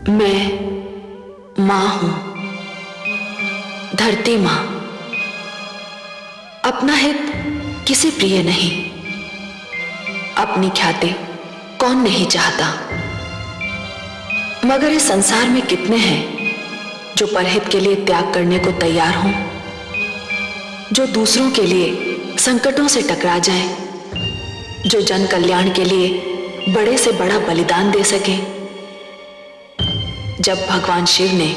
मैं मां हूं, धरती मां। अपना हित किसी प्रिय नहीं, अपनी ख्याति कौन नहीं चाहता। मगर इस संसार में कितने हैं जो परहित के लिए त्याग करने को तैयार हों, जो दूसरों के लिए संकटों से टकरा जाएं, जो जन कल्याण के लिए बड़े से बड़ा बलिदान दे सके। जब भगवान शिव ने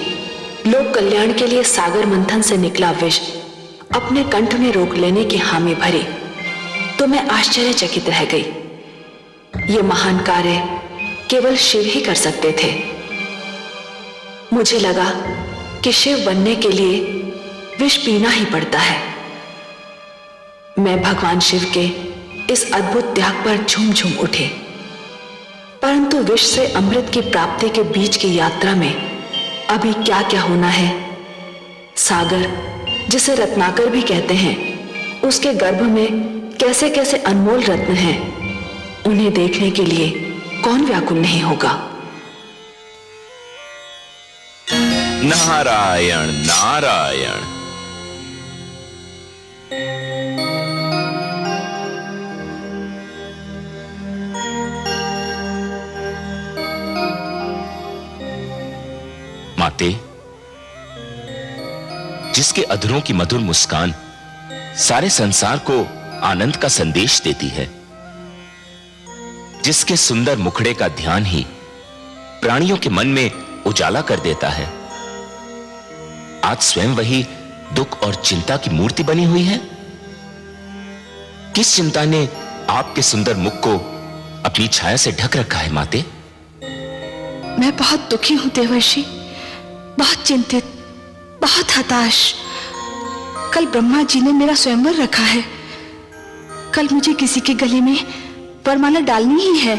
लोक कल्याण के लिए सागर मंथन से निकला विष अपने कंठ में रोक लेने की हामी भरी, तो मैं आश्चर्यचकित रह गई। ये महान कार्य केवल शिव ही कर सकते थे। मुझे लगा कि शिव बनने के लिए विष पीना ही पड़ता है। मैं भगवान शिव के इस अद्भुत त्याग पर झूम झूम उठे, परंतु विष से अमृत की प्राप्ति के बीच की यात्रा में अभी क्या क्या होना है। सागर, जिसे रत्नाकर भी कहते हैं, उसके गर्भ में कैसे कैसे अनमोल रत्न हैं, उन्हें देखने के लिए कौन व्याकुल नहीं होगा। नारायण नारायण। माते, जिसके अधरों की मधुर मुस्कान सारे संसार को आनंद का संदेश देती है, जिसके सुंदर मुखड़े का ध्यान ही प्राणियों के मन में उजाला कर देता है, आज स्वयं वही दुख और चिंता की मूर्ति बनी हुई है। किस चिंता ने आपके सुंदर मुख को अपनी छाया से ढक रखा है माते? मैं बहुत दुखी हूं देवर्षि, बहुत चिंतित, बहुत हताश। कल ब्रह्मा जी ने मेरा स्वयंवर रखा है। कल मुझे किसी के गले में वरमाला डालनी ही है।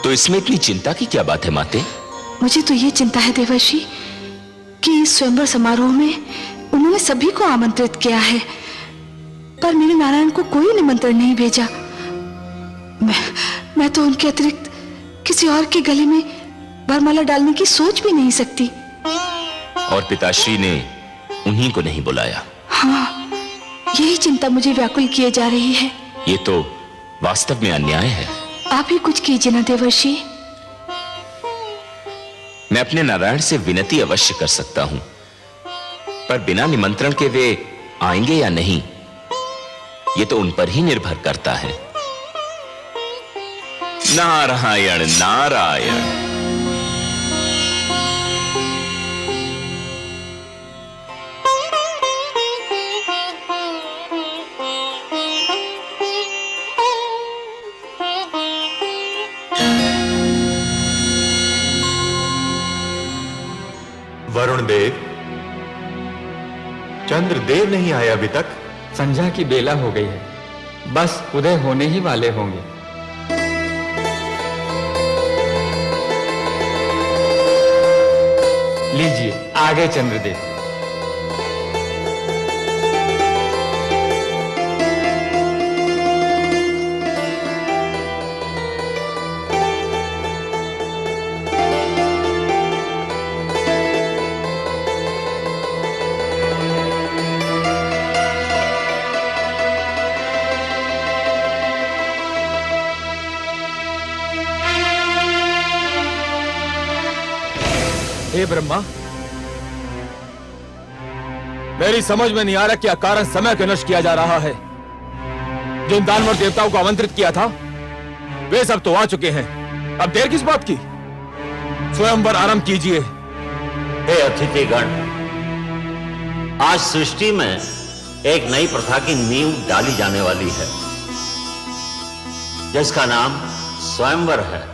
तो इसमें इतनी चिंता की क्या बात है माते? मुझे तो ये चिंता है देवर्षि कि इस स्वयंवर समारोह में उन्होंने सभी को आमंत्रित किया है, पर मेरे नारायण को कोई निमंत्रण नहीं भेजा। मैं तो उनके अतिरिक्त किसी और के गले में वरमाला डालने की सोच भी नहीं सकती। और पिताश्री ने उन्हीं को नहीं बुलाया? हाँ, यही चिंता मुझे व्याकुल किए जा रही है। ये तो वास्तव में अन्याय है। आप ही कुछ कीजिए ना देवर्षि। मैं अपने नारायण से विनती अवश्य कर सकता हूं, पर बिना निमंत्रण के वे आएंगे या नहीं, ये तो उन पर ही निर्भर करता है। नारायण नारायण। वरुण देव, चंद्रदेव नहीं आया अभी तक? संध्या की बेला हो गई है, बस उदय होने ही वाले होंगे। लीजिए, आ गए चंद्रदेव। हे ब्रह्मा, मेरी समझ में नहीं आ रहा क्या कारण समय को नष्ट किया जा रहा है। जिन दानवर देवताओं को आमंत्रित किया था वे सब तो आ चुके हैं, अब देर किस बात की? स्वयंवर आरंभ कीजिए। हे अतिथिगण, आज सृष्टि में एक नई प्रथा की नींव डाली जाने वाली है, जिसका नाम स्वयंवर है।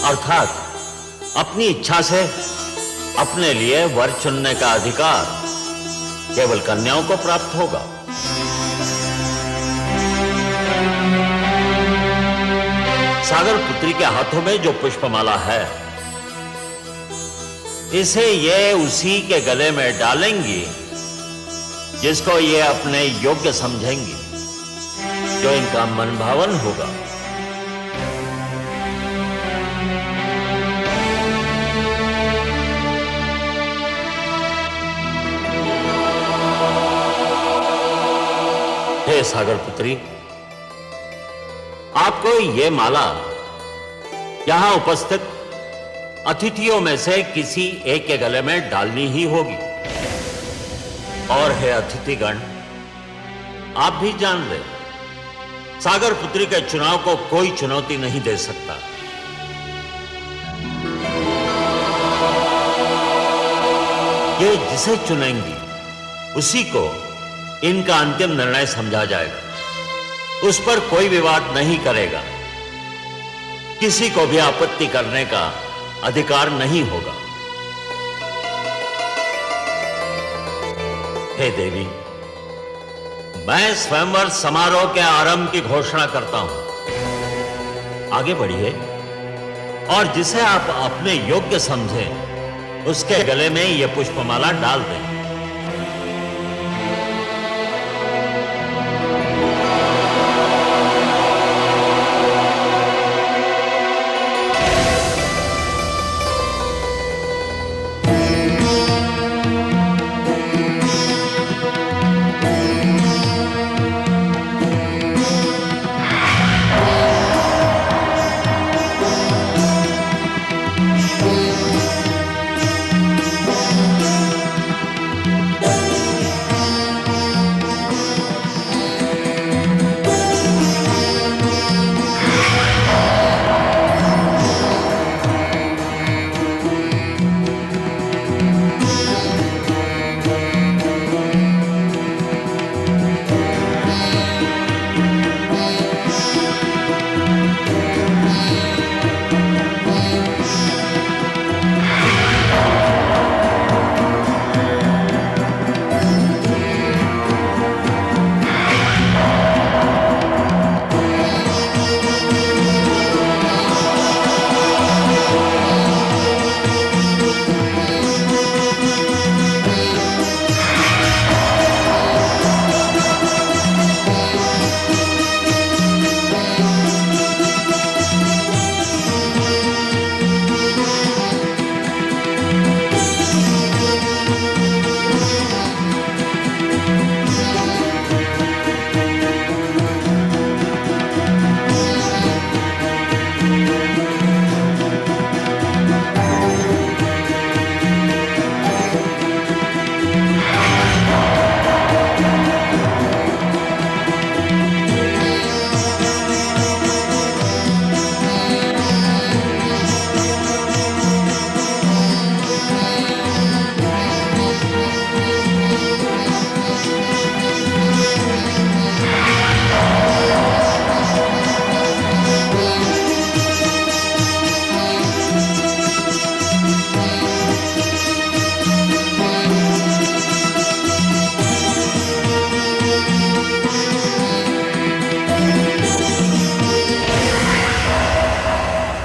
अर्थात अपनी इच्छा से अपने लिए वर चुनने का अधिकार केवल कन्याओं को प्राप्त होगा। सागर पुत्री के हाथों में जो पुष्पमाला है, इसे ये उसी के गले में डालेंगी जिसको ये अपने योग्य समझेंगी। जो इनका मन भावन होगा। हे सागर पुत्री, आपको ये माला यहां उपस्थित अतिथियों में से किसी एक के गले में डालनी ही होगी। और हे अतिथिगण, आप भी जान रहे, सागर पुत्री के चुनाव को कोई चुनौती नहीं दे सकता। ये जिसे चुनेंगी उसी को इनका अंतिम निर्णय समझा जाएगा। उस पर कोई विवाद नहीं करेगा, किसी को भी आपत्ति करने का अधिकार नहीं होगा। हे देवी, मैं स्वयंवर समारोह के आरंभ की घोषणा करता हूं। आगे बढ़िए और जिसे आप अपने योग्य समझें उसके गले में यह पुष्पमाला डाल दें।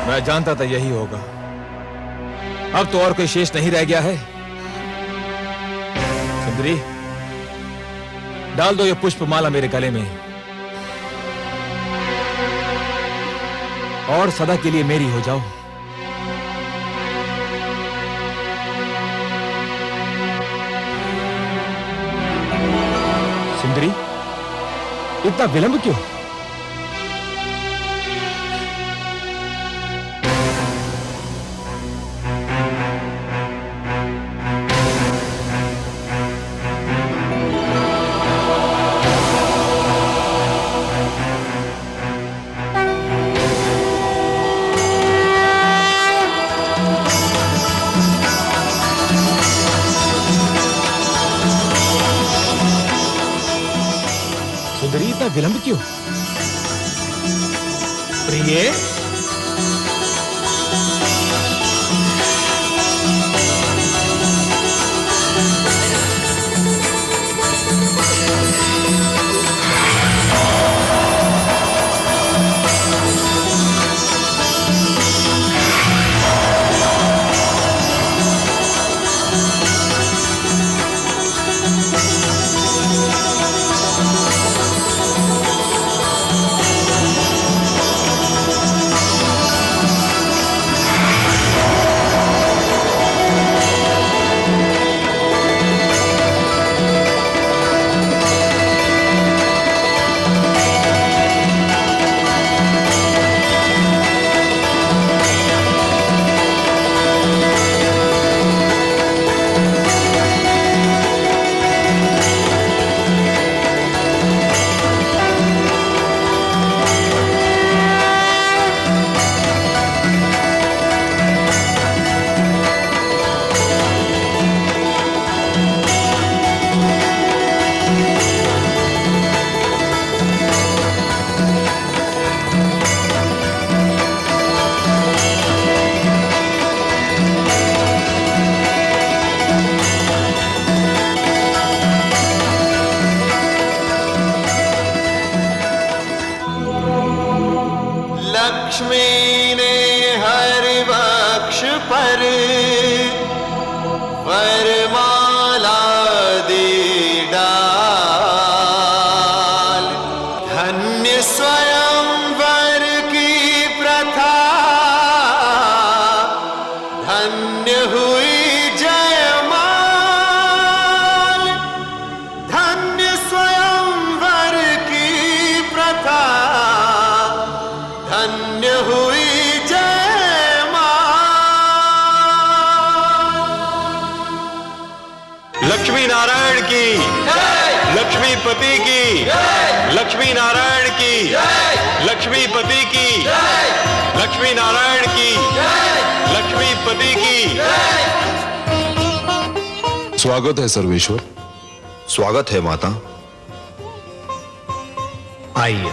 मैं जानता था यही होगा। अब तो और कोई शेष नहीं रह गया है। सुंदरी, डाल दो ये पुष्पमाला मेरे गले में और सदा के लिए मेरी हो जाओ। सुंदरी, इतना विलंब क्यों? सुंदरी, इतना विलंब क्यों? प्रिय, नारायण की, लक्ष्मीपति की, लक्ष्मी नारायण की, लक्ष्मीपति की, लक्ष्मी नारायण की, लक्ष्मीपति की। स्वागत है सर्वेश्वर। स्वागत है माता। आइए।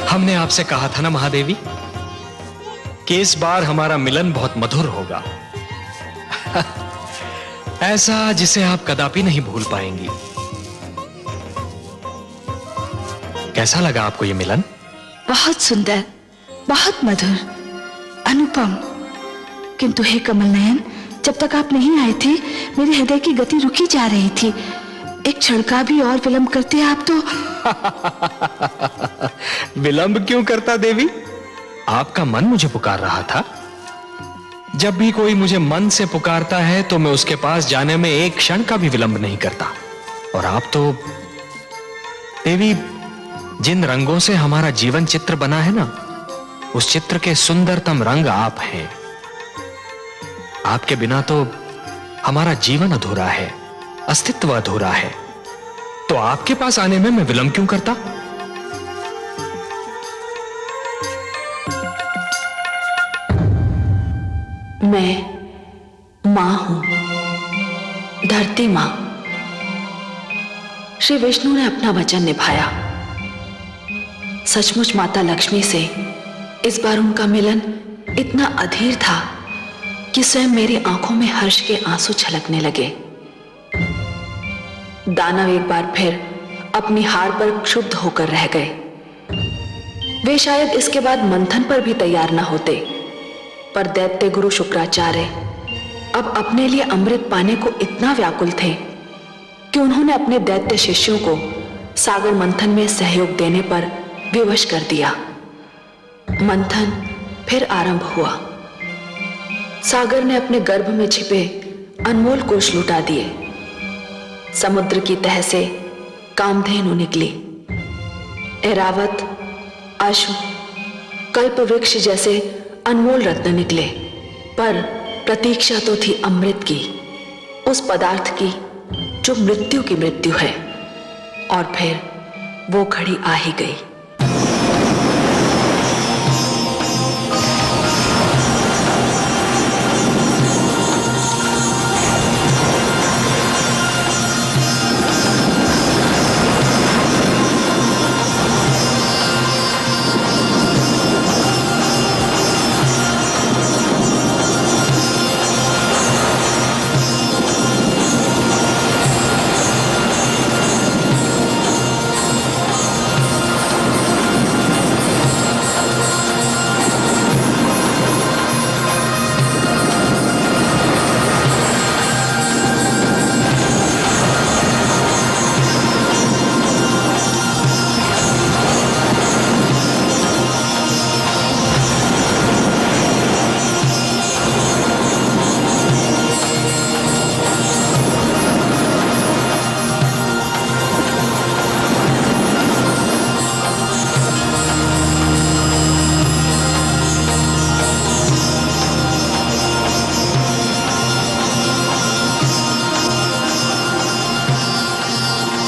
हमने आपसे कहा था ना महादेवी कि इस बार हमारा मिलन बहुत मधुर होगा। ऐसा जिसे आप कदापि नहीं भूल पाएंगी। कैसा लगा आपको यह मिलन? बहुत सुंदर, बहुत मधुर, अनुपम। किंतु हे कमल नयन, जब तक आप नहीं आए थे मेरे हृदय की गति रुकी जा रही थी। एक क्षण का भी और विलंब करते आप तो। विलंब क्यों करता देवी? आपका मन मुझे पुकार रहा था। जब भी कोई मुझे मन से पुकारता है तो मैं उसके पास जाने में एक क्षण का भी विलंब नहीं करता। और आप तो देवी, जिन रंगों से हमारा जीवन चित्र बना है ना, उस चित्र के सुंदरतम रंग आप हैं। आपके बिना तो हमारा जीवन अधूरा है, अस्तित्व अधूरा है। तो आपके पास आने में मैं विलंब क्यों करता? मैं मां हूं, धरती मां। श्री विष्णु ने अपना वचन निभाया। सचमुच माता लक्ष्मी से इस बार उनका मिलन इतना अधीर था कि स्वयं मेरी आंखों में हर्ष के आंसू छलकने लगे। दानव एक बार फिर अपनी हार पर क्षुब्ध होकर रह गए। वे शायद इसके बाद मंथन पर भी तैयार न होते, पर दैत्य गुरु शुक्राचार्य अब अपने लिए अमृत पाने को इतना व्याकुल थे कि उन्होंने अपने दैत्य शिष्यों को सागर मंथन में सहयोग देने पर विवश कर दिया। मंथन फिर आरंभ हुआ। सागर ने अपने गर्भ में छिपे अनमोल कोष लुटा दिए। समुद्र की तह से कामधेनु निकली। ऐरावत, अश्व, कल्प वृक्ष जैसे अनमोल रत्न निकले। पर प्रतीक्षा तो थी अमृत की, उस पदार्थ की जो मृत्यु की मृत्यु है। और फिर वो घड़ी आ ही गई।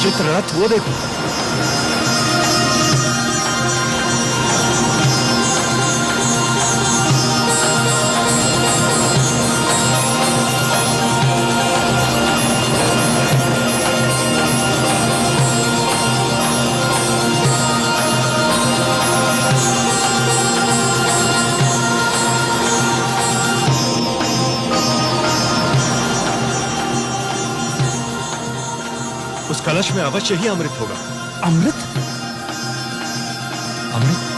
चित्ररथ वो देखो। उस कलश में अवश्य ही अमृत होगा। अमृत? अमृत?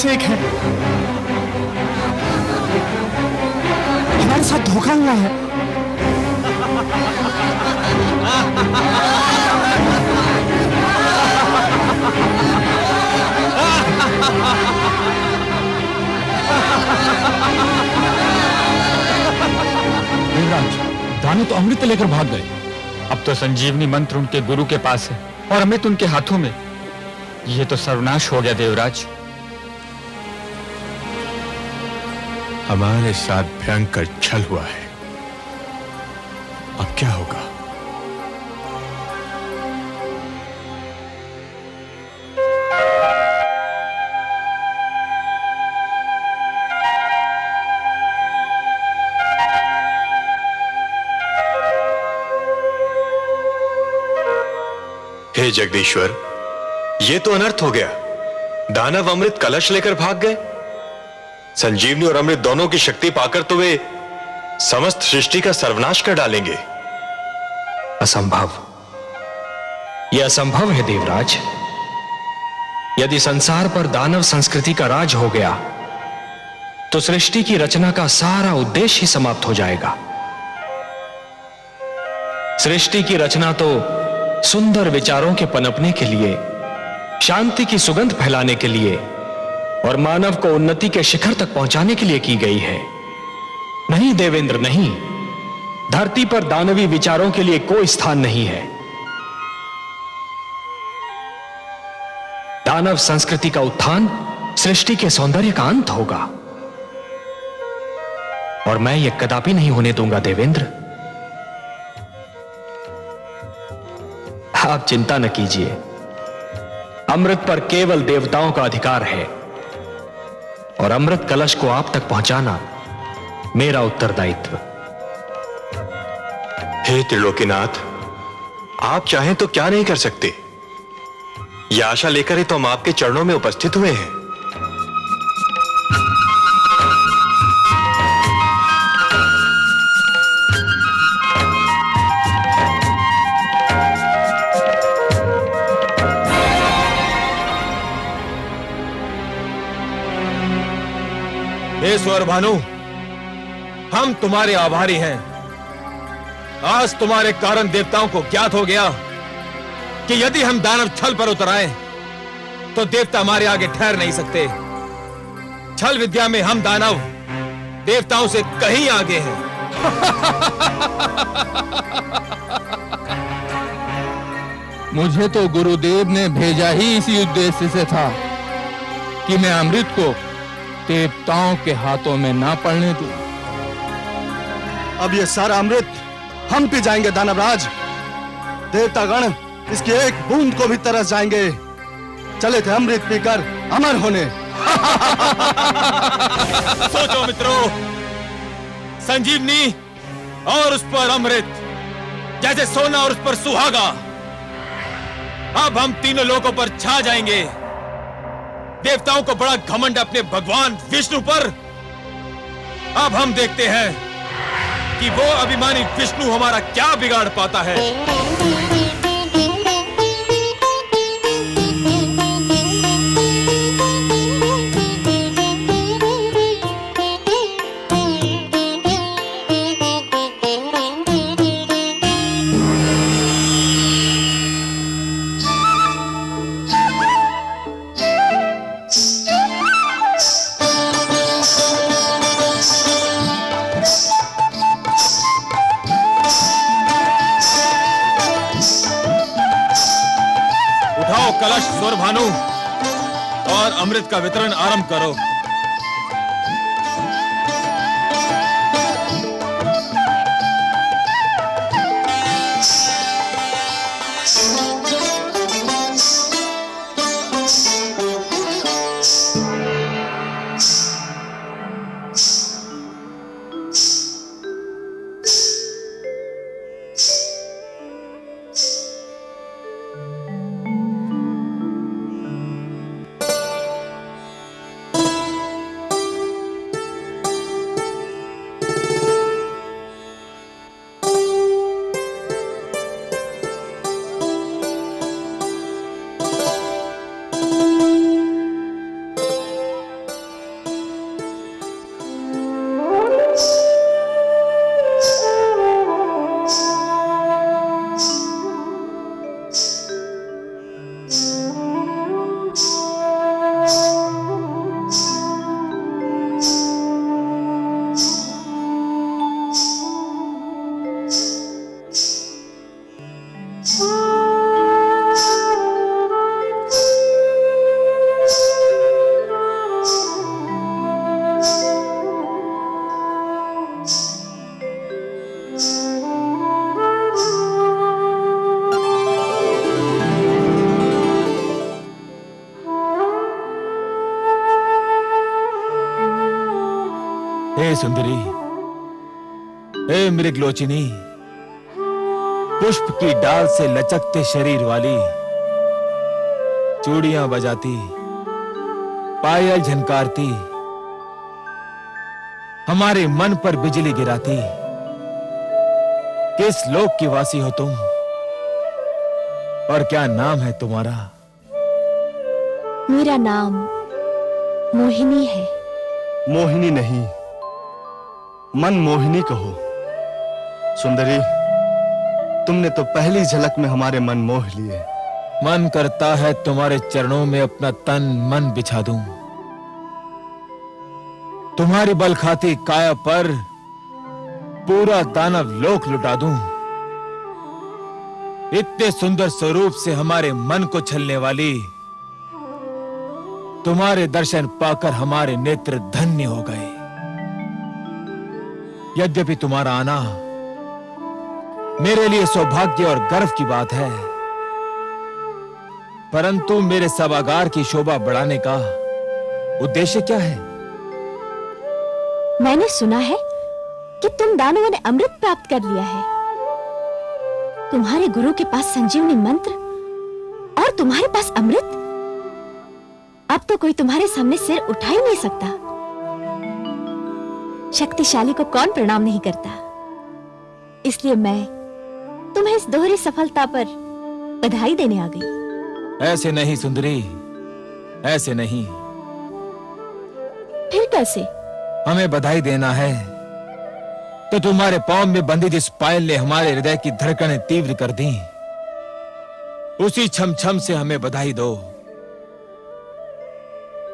से एक है। हमारे साथ धोखा हुआ है। देवराज, दानव तो अमृत लेकर भाग गए। अब तो संजीवनी मंत्र उनके गुरु के पास है और अमृत उनके हाथों में। ये तो सर्वनाश हो गया देवराज। हमारे साथ भयंकर छल हुआ है। अब क्या होगा? हे जगदीश्वर, ये तो अनर्थ हो गया। दानव अमृत कलश लेकर भाग गए। संजीवनी और अमृत दोनों की शक्ति पाकर तो वे समस्त सृष्टि का सर्वनाश कर डालेंगे। असंभव। यह असंभव है देवराज। यदि संसार पर दानव संस्कृति का राज हो गया तो सृष्टि की रचना का सारा उद्देश्य ही समाप्त हो जाएगा। सृष्टि की रचना तो सुंदर विचारों के पनपने के लिए, शांति की सुगंध फैलाने के लिए और मानव को उन्नति के शिखर तक पहुंचाने के लिए की गई है। नहीं देवेंद्र, नहीं। धरती पर दानवी विचारों के लिए कोई स्थान नहीं है। दानव संस्कृति का उत्थान सृष्टि के सौंदर्य का अंत होगा और मैं यह कदापि नहीं होने दूंगा देवेंद्र। आप चिंता न कीजिए। अमृत पर केवल देवताओं का अधिकार है और अमृत कलश को आप तक पहुंचाना मेरा उत्तरदायित्व। हे त्रिलोकीनाथ, आप चाहें तो क्या नहीं कर सकते। यह आशा लेकर ही तो हम आपके चरणों में उपस्थित हुए हैं। हे स्वर भानु, हम तुम्हारे आभारी हैं। आज तुम्हारे कारण देवताओं को ज्ञात हो गया कि यदि हम दानव छल पर उतर आए तो देवता हमारे आगे ठहर नहीं सकते। छल विद्या में हम दानव देवताओं से कहीं आगे हैं। मुझे तो गुरुदेव ने भेजा ही इसी उद्देश्य से था कि मैं अमृत को देवताओं के हाथों में ना पड़ने दूं। अब ये सारा अमृत हम पी जाएंगे दानवराज। देवतागण इसकी एक बूंद को भी तरस जाएंगे। चले थे अमृत पीकर अमर होने। सोचो मित्रों, संजीवनी और उस पर अमृत जैसे सोना और उस पर सुहागा। अब हम तीनों लोगों पर छा जाएंगे। देवताओं को बड़ा घमंड अपने भगवान विष्णु पर। अब हम देखते हैं कि वो अभिमानी विष्णु हमारा क्या बिगाड़ पाता है। कलश स्वर भानु और अमृत का वितरण आरंभ करो। सुंदरी, हे मृगलोचिनी, पुष्प की डाल से लचकते शरीर वाली, चूड़ियां बजाती, पायल झनकारती, हमारे मन पर बिजली गिराती, किस लोक की वासी हो तुम और क्या नाम है तुम्हारा? मेरा नाम मोहिनी है। मोहिनी नहीं, मनमोहिनी कहो। सुंदरी, तुमने तो पहली झलक में हमारे मन मोह लिए। मन करता है तुम्हारे चरणों में अपना तन मन बिछा दूं, तुम्हारी बल खाती काया पर पूरा दानव लोक लुटा दूं। इतने सुंदर स्वरूप से हमारे मन को छलने वाली, तुम्हारे दर्शन पाकर हमारे नेत्र धन्य हो गए। यद्यपि तुम्हारा आना मेरे लिए सौभाग्य और गर्व की बात है, परंतु मेरे सभागार की शोभा बढ़ाने का उद्देश्य क्या है? मैंने सुना है कि तुम दानवों ने अमृत प्राप्त कर लिया है। तुम्हारे गुरु के पास संजीवनी मंत्र और तुम्हारे पास अमृत। अब तो कोई तुम्हारे सामने सिर उठा ही नहीं सकता। शक्तिशाली को कौन प्रणाम नहीं करता। इसलिए मैं तुम्हें इस दोहरी सफलता पर बधाई देने आ गई। ऐसे नहीं सुंदरी, ऐसे नहीं। फिर कैसे? हमें बधाई देना है तो तुम्हारे पांव में बंधी जिस पायल ने हमारे हृदय की धड़कनें तीव्र कर दी, उसी छम छम से हमें बधाई दो।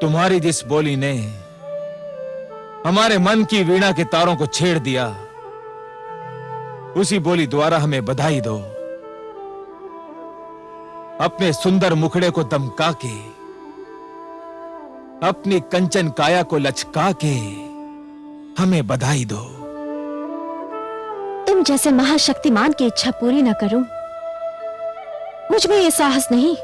तुम्हारी जिस बोली ने हमारे मन की वीणा के तारों को छेड़ दिया, उसी बोली द्वारा हमें बधाई दो। अपने सुंदर मुखड़े को दमका के, अपनी कंचन काया को लचका के हमें बधाई दो। तुम जैसे महाशक्तिमान की इच्छा पूरी न करूं, मुझ में यह साहस नहीं।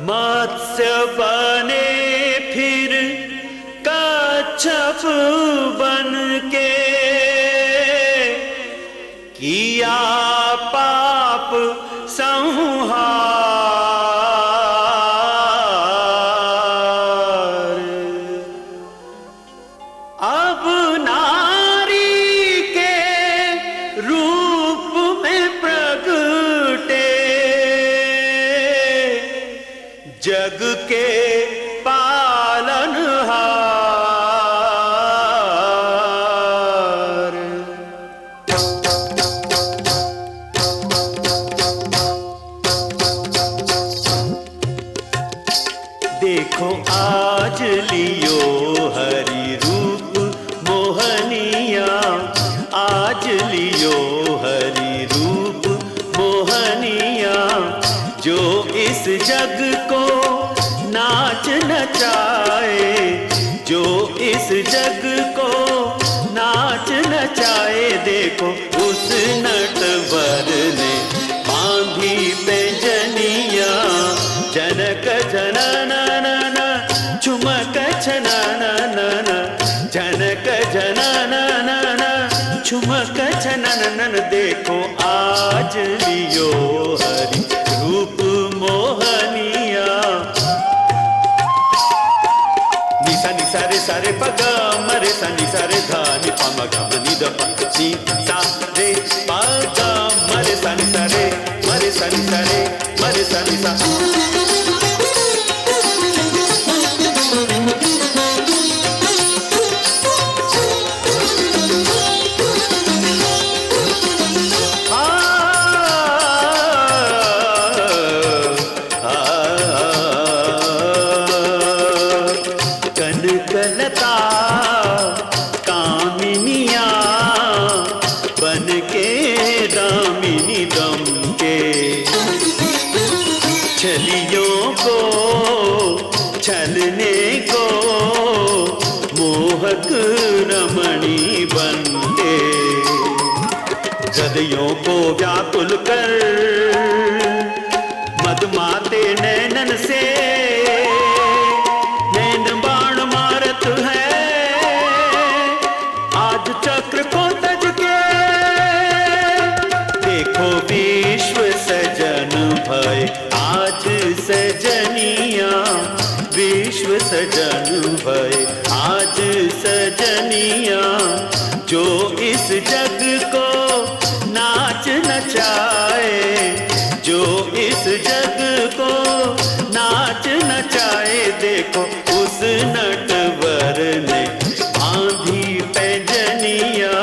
मत्स्य बने फिर कच्छप बन के, किया पाप संहार। अब नारी के रूप में प्रगटे, जग के पालनहार। देखो आज लियो हरि रूप मोहनिया, आज लियो हरि रूप मोहनिया, जो इस जग को नाच नचाए, जो इस जग को नाच नचाए। देखो उस नटवर ने बांधी पैंजनिया, जनक जननन झुमक छननन, जनक जननन झुमक छननन। देखो आज लियो हरि रूप मोहनिया। निसा निसा रे सारे पग मरे सा निसा रे धा नि पा म ग म नि द प सी सा रे पग मरे सा निसा रे मरे सा निसा रे मरे सा निसा। छलने को मोहक रमणी बनके हृदयों को व्याकुल कर मदमाते नैनन से नैन बाण मारत है आज चक्र को तज के देखो विश्व सजन भय आज सजनिया विश्व सजन भय आज सजनिया जो इस जग को नाच नचाए जो इस जग को नाच नचाए देखो उस नटवर ने बांधी पैजनिया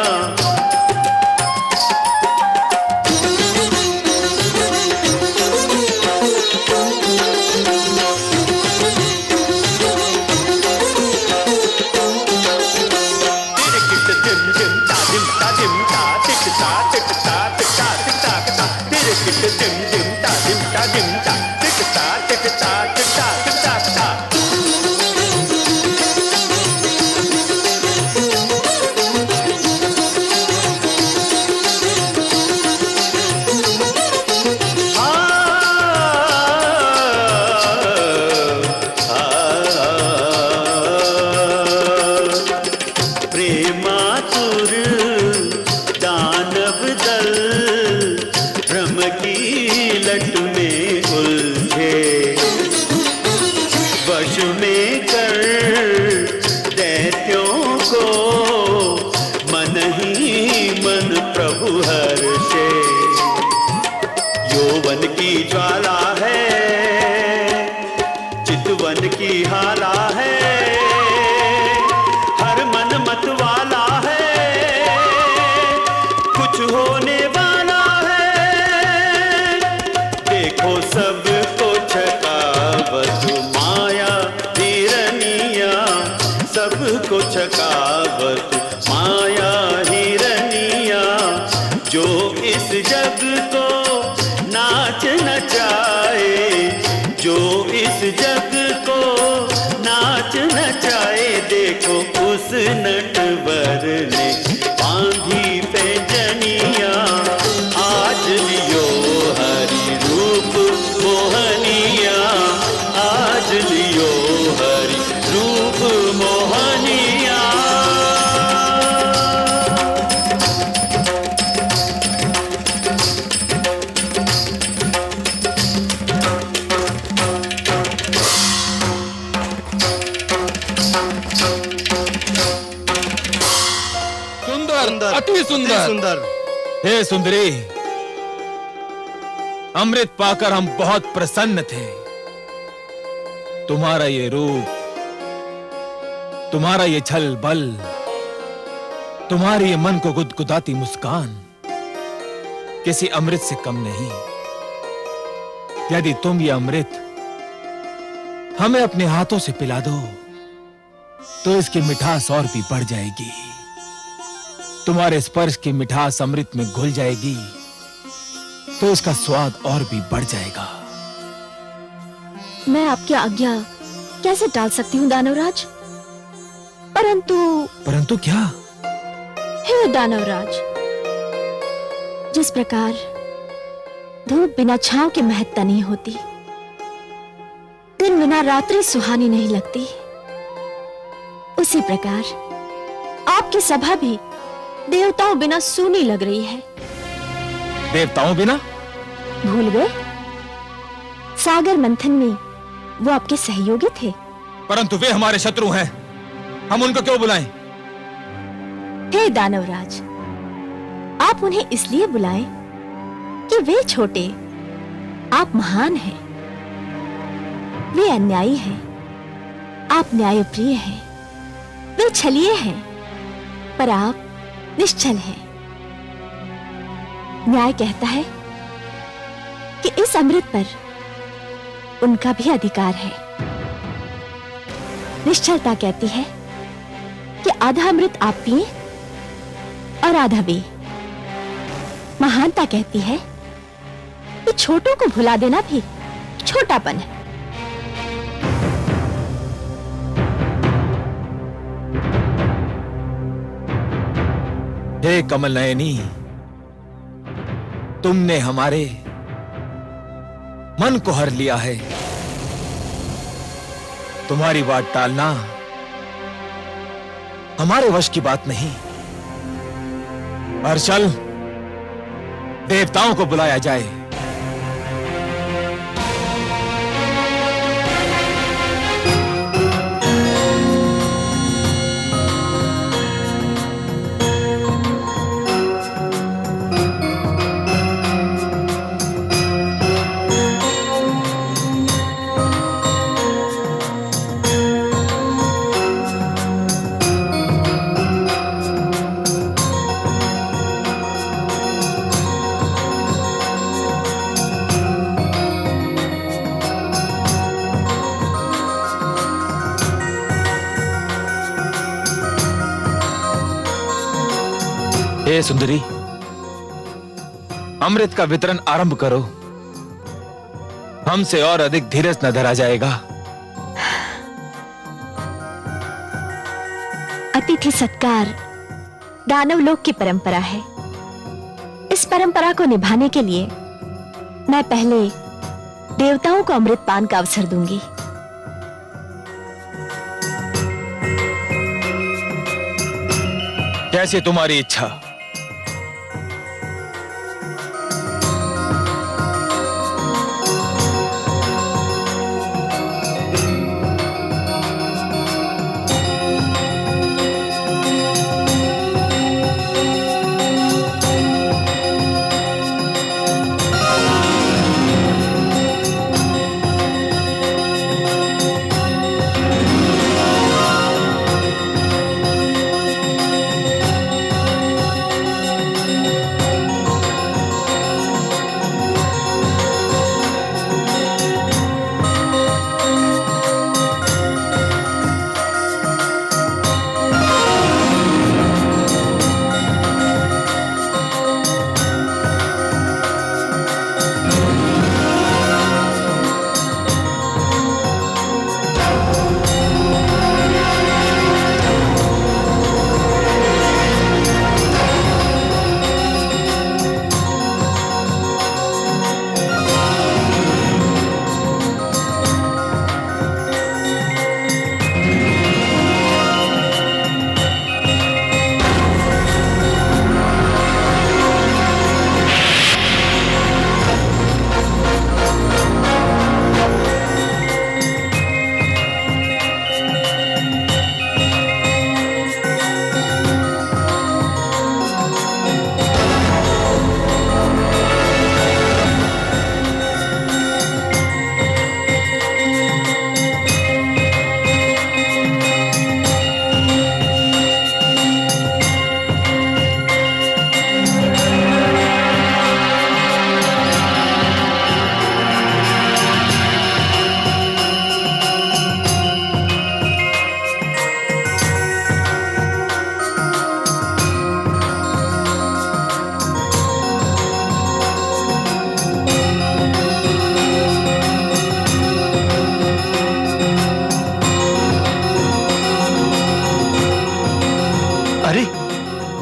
ज्वाला है चितवन की हाला है हर मन मत वाला है कुछ होने वाला है देखो सबको छकावत माया हिरनिया सबको छकावत माया हिरनिया जो इस जग को नाच नचाए जो इस जग को नाच नचाए देखो उस नटवर ने बांधी पैजनिया आज लियो हरि रूप मोहनिया आज लियो हरि रूप मोहनिया अति सुंदर। हे सुंदरी, अमृत पाकर हम बहुत प्रसन्न थे। तुम्हारा ये रूप, तुम्हारा ये छल बल, तुम्हारी ये मन को गुदगुदाती मुस्कान किसी अमृत से कम नहीं। यदि तुम ये अमृत हमें अपने हाथों से पिला दो तो इसकी मिठास और भी बढ़ जाएगी। तुम्हारे स्पर्श की मिठास अमृत में घुल जाएगी तो इसका स्वाद और भी बढ़ जाएगा। मैं आपकी आज्ञा कैसे टाल सकती हूँ दानवराज? परंतु क्या? हे दानवराज, जिस प्रकार धूप बिना छांव के महकता नहीं होती, दिन बिना रात्रि सुहानी नहीं लगती, उसी प्रकार आपकी सभा भी देवताओं बिना सूनी लग रही है। देवताओं बिना? भूल गए? सागर मंथन में वो आपके सहयोगी थे। परंतु वे हमारे शत्रु हैं, हम उनको क्यों बुलाएं? हे दानवराज, आप उन्हें इसलिए बुलाएं कि वे छोटे, आप महान हैं। वे अन्यायी हैं, आप न्यायप्रिय हैं। वे छलिए हैं, पर आप निश्चल है। न्याय कहता है कि इस अमृत पर उनका भी अधिकार है। निश्चलता कहती है कि आधा अमृत आप पिए और आधा वे। महानता कहती है कि छोटों को भुला देना भी छोटापन है। हे कमल नयनी, तुमने हमारे मन को हर लिया है। तुम्हारी बात टालना हमारे वश की बात नहीं। पर चल, देवताओं को बुलाया जाए। हे सुंदरी, अमृत का वितरण आरंभ करो। हमसे और अधिक धीरज न धरा जाएगा। अतिथि सत्कार दानव लोक की परंपरा है। इस परंपरा को निभाने के लिए मैं पहले देवताओं को अमृत पान का अवसर दूंगी। कैसे तुम्हारी इच्छा।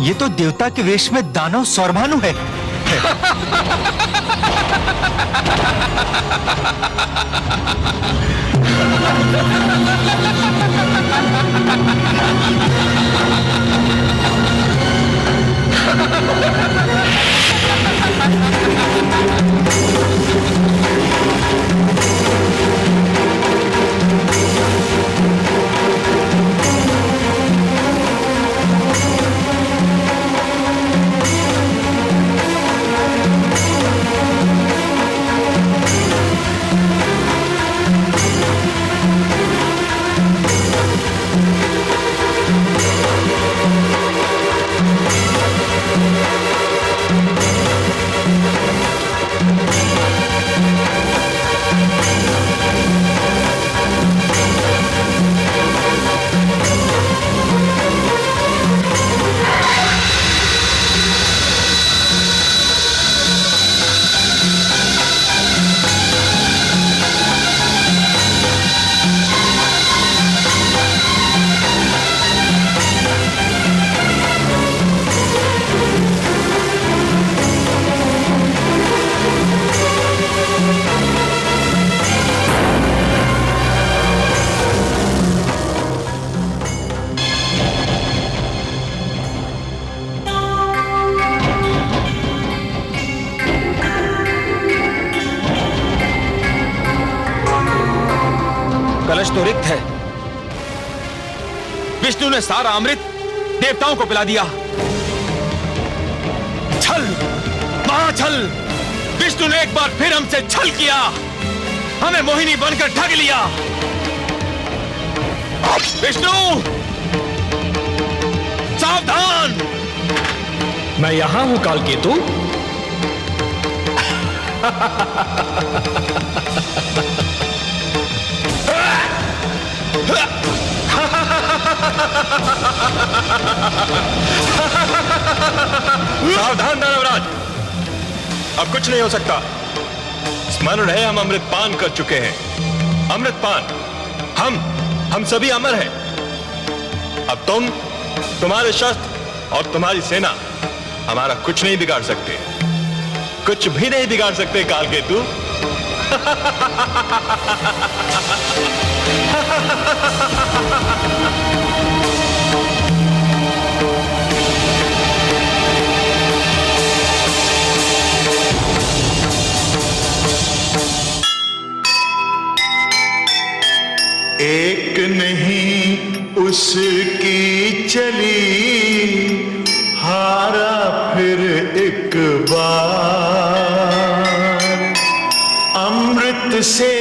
ये तो देवता के वेश में दानव सौरभानु है। विष्णु ने सारा अमृत देवताओं को पिला दिया। छल, महाछल। विष्णु ने एक बार फिर हमसे छल किया, हमें मोहिनी बनकर ठग लिया। विष्णु, सावधान। मैं यहां हूं कालकेतु। सावधान दानवराज, अब कुछ नहीं हो सकता। स्मरण है, हम अमृतपान कर चुके हैं। अमृतपान, हम सभी अमर हैं। अब तुम, तुम्हारे शस्त्र और तुम्हारी सेना हमारा कुछ नहीं बिगाड़ सकते, कुछ भी नहीं बिगाड़ सकते कालकेतु। एक नहीं उसकी चली, हारा फिर एक बार। अमृत से